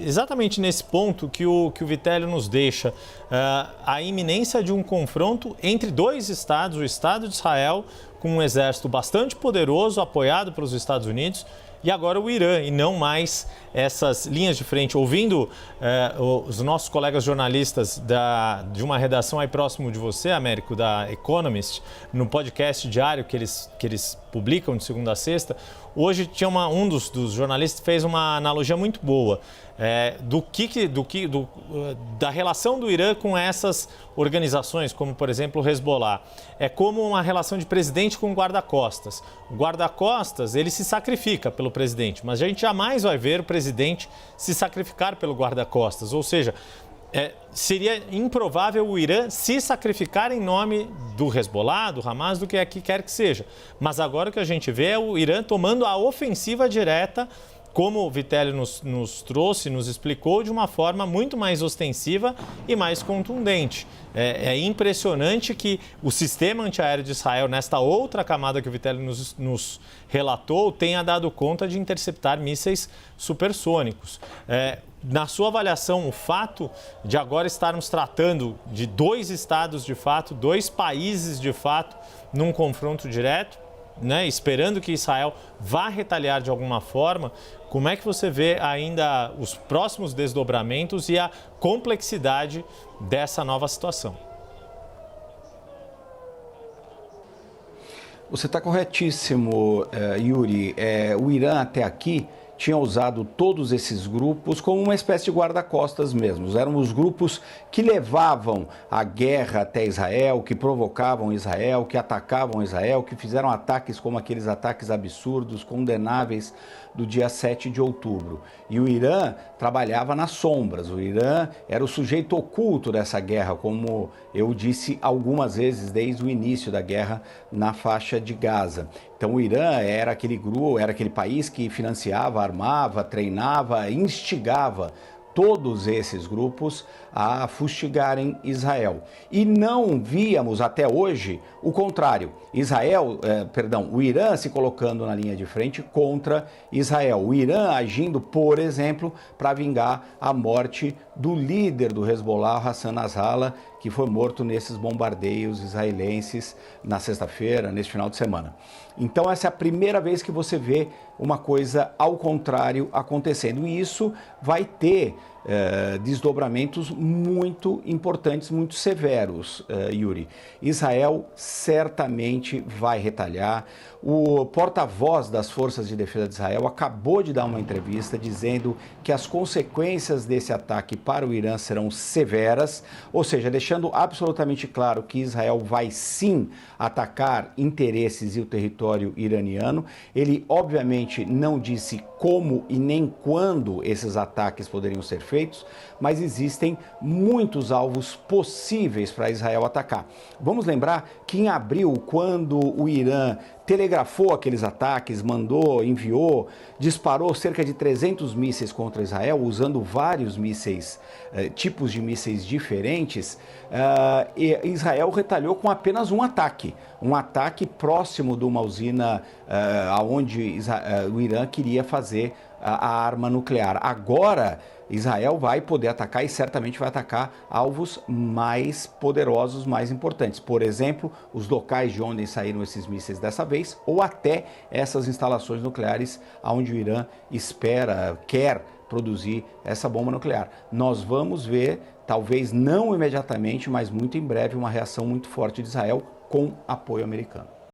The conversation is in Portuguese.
Exatamente nesse ponto que o Vitélio nos deixa, a iminência de um confronto entre dois estados, o Estado de Israel, com um exército bastante poderoso, apoiado pelos Estados Unidos, e agora o Irã, e não mais essas linhas de frente. Ouvindo os nossos colegas jornalistas de uma redação aí próximo de você, Américo, da Economist, no podcast diário que eles publicam de segunda a sexta, hoje tinha um dos jornalistas fez uma analogia muito boa da relação do Irã com essas organizações, como por exemplo o Hezbollah. É como uma relação de presidente com guarda-costas. O guarda-costas, ele se sacrifica pelo presidente, mas a gente jamais vai ver o presidente se sacrificar pelo guarda-costas. Ou seja, seria improvável o Irã se sacrificar em nome do Hezbollah, do Hamas, do que quer que seja. Mas agora o que a gente vê é o Irã tomando a ofensiva direta, como o Vitélio nos trouxe, nos explicou, de uma forma muito mais ostensiva e mais contundente. É impressionante que o sistema antiaéreo de Israel, nesta outra camada que o Vitélio nos relatou, tenha dado conta de interceptar mísseis supersônicos. Na sua avaliação, o fato de agora estarmos tratando de dois estados de fato, dois países de fato, num confronto direto, esperando que Israel vá retaliar de alguma forma, como é que você vê ainda os próximos desdobramentos e a complexidade dessa nova situação? Você está corretíssimo, Yuri. O Irã até aqui tinha usado todos esses grupos como uma espécie de guarda-costas mesmo. Eram os grupos que levavam a guerra até Israel, que provocavam Israel, que atacavam Israel, que fizeram ataques como aqueles ataques absurdos, condenáveis do dia 7 de outubro. E o Irã trabalhava nas sombras. O Irã era o sujeito oculto dessa guerra, como eu disse algumas vezes desde o início da guerra na faixa de Gaza. Então o Irã era aquele grupo, era aquele país que financiava, armava, treinava, instigava todos esses grupos a fustigarem Israel. E não víamos até hoje o contrário. O Irã se colocando na linha de frente contra Israel. O Irã agindo, por exemplo, para vingar a morte do líder do Hezbollah, Hassan Nasrallah, que foi morto nesses bombardeios israelenses na sexta-feira, neste final de semana. Então essa é a primeira vez que você vê uma coisa ao contrário acontecendo. E isso vai ter desdobramentos muito importantes, muito severos, Yuri. Israel certamente vai retalhar. O porta-voz das Forças de Defesa de Israel acabou de dar uma entrevista dizendo que as consequências desse ataque para o Irã serão severas, ou seja, deixando absolutamente claro que Israel vai sim atacar interesses e o território iraniano. Ele, obviamente, não disse como e nem quando esses ataques poderiam ser feitos, mas existem muitos alvos possíveis para Israel atacar. Vamos lembrar que em abril, quando o Irã telegrafou aqueles ataques, enviou, disparou cerca de 300 mísseis contra Israel, usando vários mísseis, tipos de mísseis diferentes, Israel retalhou com apenas um ataque próximo de uma usina onde o Irã queria fazer a arma nuclear. Agora, Israel vai poder atacar e certamente vai atacar alvos mais poderosos, mais importantes. Por exemplo, os locais de onde saíram esses mísseis dessa vez, ou até essas instalações nucleares onde o Irã quer produzir essa bomba nuclear. Nós vamos ver, talvez não imediatamente, mas muito em breve, uma reação muito forte de Israel com apoio americano.